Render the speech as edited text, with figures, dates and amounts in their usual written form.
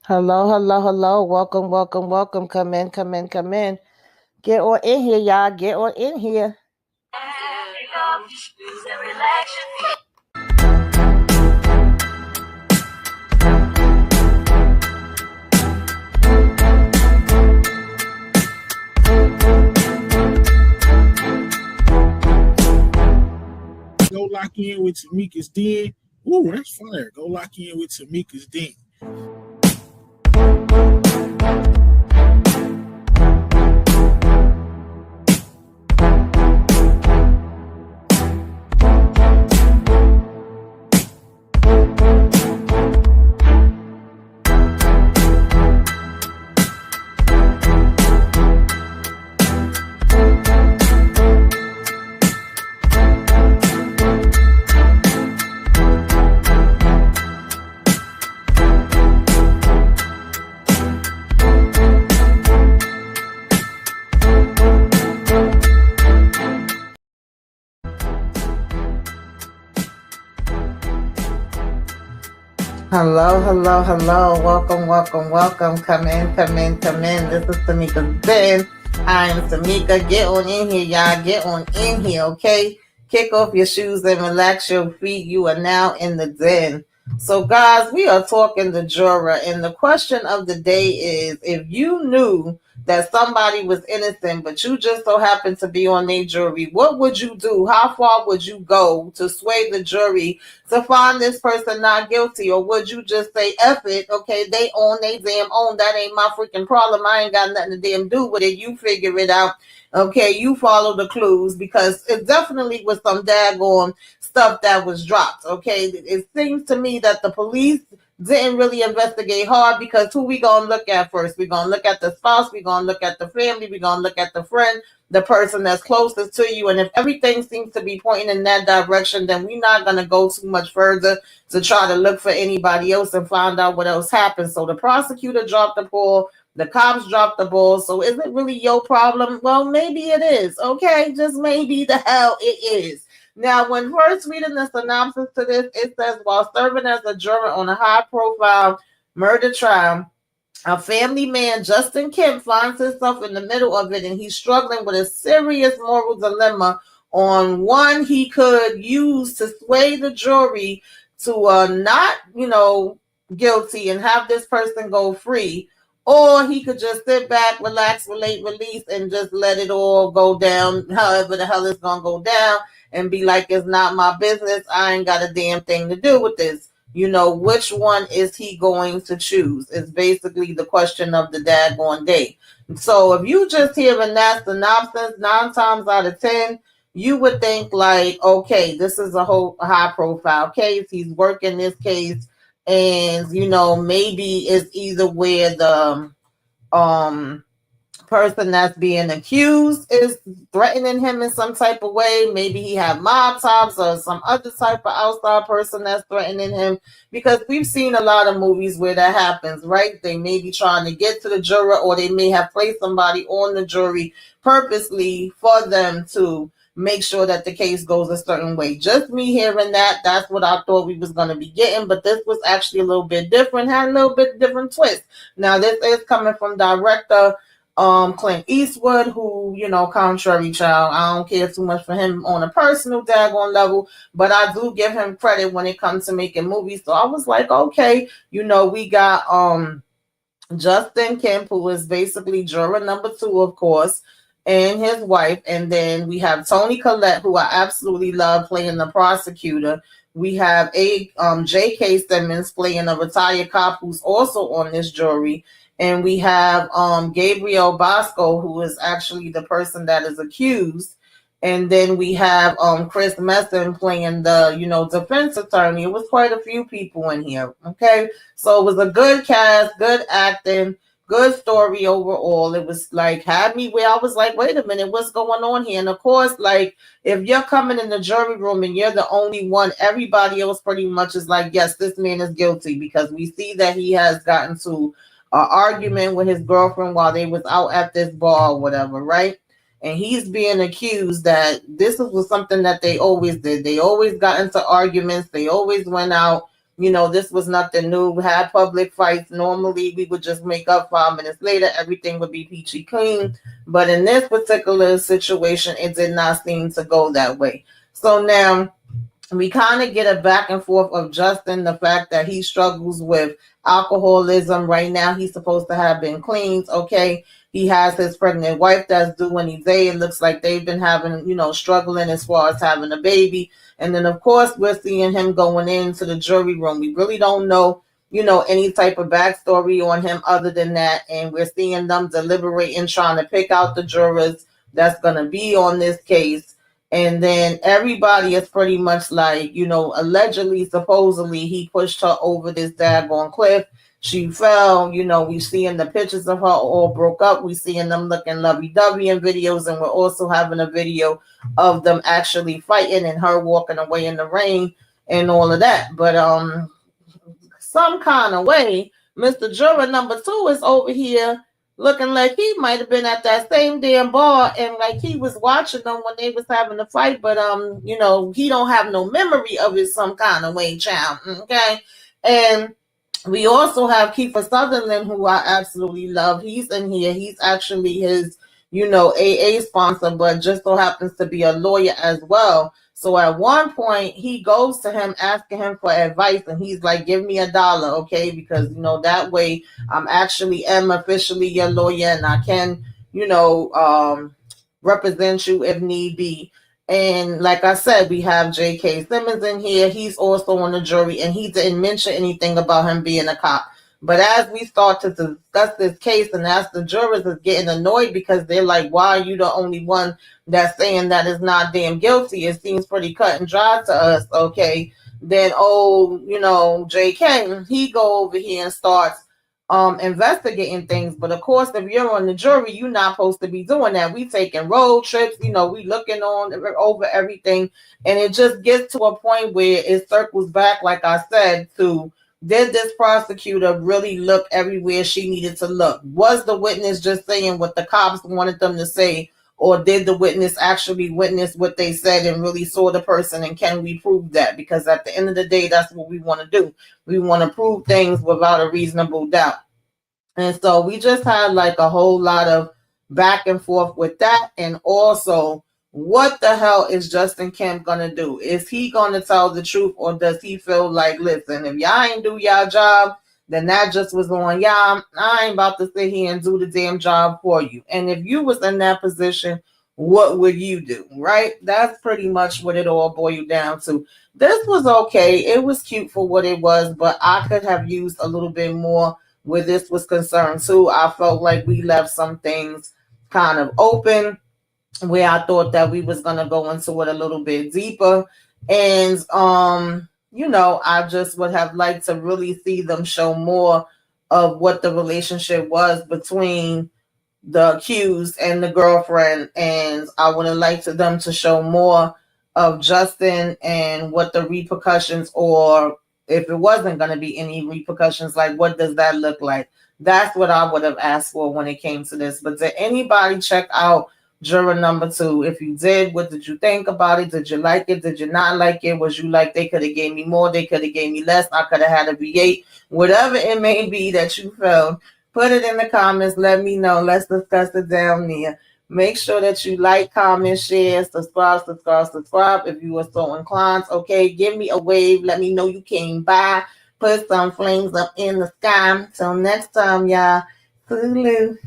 Hello, hello, hello. Welcome, welcome, welcome. Come in, come in, come in. Get on in here, y'all. Get on in here. Go lock in with Tamika's Den. Ooh, that's fire. Go lock in with Tamika's Den. Hello, hello, hello. Welcome, welcome, welcome. Come in, come in, come in. This is Tamika's Den. I am Tamika. Get on in here, y'all. Get on in here, okay? Kick off your shoes and relax your feet. You are now in the den. So, guys, we are talking the juror, and the question of the day is: if you knew that somebody was innocent, but you just so happened to be on their jury, what would you do? How far would you go to sway the jury to find this person not guilty? Or would you just say, F it, okay, they own they damn own, that ain't my freaking problem, I ain't got nothing to damn do with it, you figure it out, okay, you follow the clues, because it definitely was some daggone stuff that was dropped, okay? It seems to me that the police didn't really investigate hard, because who we gonna look at first? We gonna look at the spouse, we gonna look at the family, we gonna look at the friend, the person that's closest to you. And if everything seems to be pointing in that direction, then we're not going to go too much further to try to look for anybody else and find out what else happened. So the prosecutor dropped the ball, the cops dropped the ball. So is it really your problem? Well, maybe it is. Okay, just maybe the hell it is. Now, when first reading the synopsis to this, it says, while serving as a juror on a high-profile murder trial, a family man, Justin Kemp, finds himself in the middle of it, and he's struggling with a serious moral dilemma on one he could use to sway the jury to not, guilty and have this person go free, or he could just sit back, relax, relate, release, and just let it all go down however the hell it's going to go down and be like, it's not my business. I ain't got a damn thing to do with this. Which one is he going to choose? Is basically the question of the daggone day. So if you just hearing that synopsis, 9 times out of 10, you would think like, okay, this is a whole high profile case. He's working this case, and maybe it's either where the person that's being accused is threatening him in some type of way. Maybe he have mob ties or some other type of outside person that's threatening him, because we've seen a lot of movies where that happens, right? They may be trying to get to the juror, or they may have placed somebody on the jury purposely for them to make sure that the case goes a certain way. Just me hearing that, that's what I thought we was going to be getting, but this was actually a little bit different, had a little bit different twist. Now, this is coming from director Clint Eastwood, who, contrary child, I don't care too much for him on a personal daggone level, but I do give him credit when it comes to making movies. So I was like, okay, we got Justin Kemp, who is basically juror number 2, of course, and his wife. And then we have Toni Collette, who I absolutely love, playing the prosecutor. We have J.K. Simmons playing a retired cop who's also on this jury. And we have Gabriel Bosco, who is actually the person that is accused. And then we have Chris Messon playing the, defense attorney. It was quite a few people in here, okay? So it was a good cast, good acting, good story overall. It was like, had me where I was like, wait a minute, what's going on here? And of course, like, if you're coming in the jury room and you're the only one, everybody else pretty much is like, yes, this man is guilty, because we see that he has gotten to argument with his girlfriend while they was out at this bar or whatever, right? And he's being accused that this was something that they always did. They always got into arguments. They always went out This was nothing new. We had public fights. Normally, we would just make up 5 minutes later. Everything would be peachy clean. But in this particular situation, it did not seem to go that way. So now we kind of get a back and forth of Justin, the fact that he struggles with alcoholism. Right now, he's supposed to have been cleaned. Okay. He has his pregnant wife that's due any day. It looks like they've been having, struggling as far as having a baby. And then, of course, we're seeing him going into the jury room. We really don't know, any type of backstory on him other than that. And we're seeing them deliberating, trying to pick out the jurors that's going to be on this case. And then everybody is pretty much like, allegedly, supposedly, he pushed her over this daggone cliff. She fell, we seeing the pictures of her all broke up. We seeing them looking lovey-dovey in videos, and we're also having a video of them actually fighting and her walking away in the rain and all of that. But some kind of way, Mr. Juror number 2 is over here looking like he might have been at that same damn bar and like he was watching them when they was having a fight, but he don't have no memory of it some kind of way, child. Okay. And we also have Kiefer Sutherland, who I absolutely love. He's in here. He's actually his, AA sponsor, but just so happens to be a lawyer as well. So at one point, he goes to him asking him for advice, and he's like, give me $1, okay? Because, that way I'm actually am officially your lawyer, and I can, represent you if need be. And like I said, we have J.K. Simmons in here. He's also on the jury, and he didn't mention anything about him being a cop. But as we start to discuss this case, and as the jurors is getting annoyed because they're like, why are you the only one that's saying that is not damn guilty? It seems pretty cut and dry to us, okay? Then, J.K., he go over here and starts investigating things. But of course, if you're on the jury, you're not supposed to be doing that. We taking road trips, we looking on over everything, and it just gets to a point where it circles back, like I said, to did this prosecutor really look everywhere she needed to look? Was the witness just saying what the cops wanted them to say, or did the witness actually witness what they said and really saw the person, and can we prove that? Because at the end of the day, that's what we want to do. We want to prove things without a reasonable doubt. And so we just had like a whole lot of back and forth with that. And also, what the hell is Justin Kemp going to do? Is he going to tell the truth, or does he feel like, listen, if y'all ain't do y'all job, then that just was on y'all. I ain't about to sit here and do the damn job for you. And if you was in that position, what would you do, right? That's pretty much what it all boiled down to. This was okay. It was cute for what it was, but I could have used a little bit more where this was concerned too. I felt like we left some things kind of open where I thought that we was going to go into it a little bit deeper. And, I just would have liked to really see them show more of what the relationship was between the accused and the girlfriend. And I would have liked them to show more of Justin and what the repercussions, or if it wasn't going to be any repercussions, like what does that look like? That's what I would have asked for when it came to this. But did anybody check out Juror number 2? If you did, what did you think about it? Did you like it? Did you not like it? Was you like, they could have gave me more, they could have gave me less, I could have had a V8? Whatever it may be that you felt, put it in the comments. Let me know. Let's discuss it down there. Make sure that you like, comment, share, subscribe. If you are so inclined, okay, give me a wave. Let me know you came by. Put some flames up in the sky. Till next time, y'all. Toodaloo.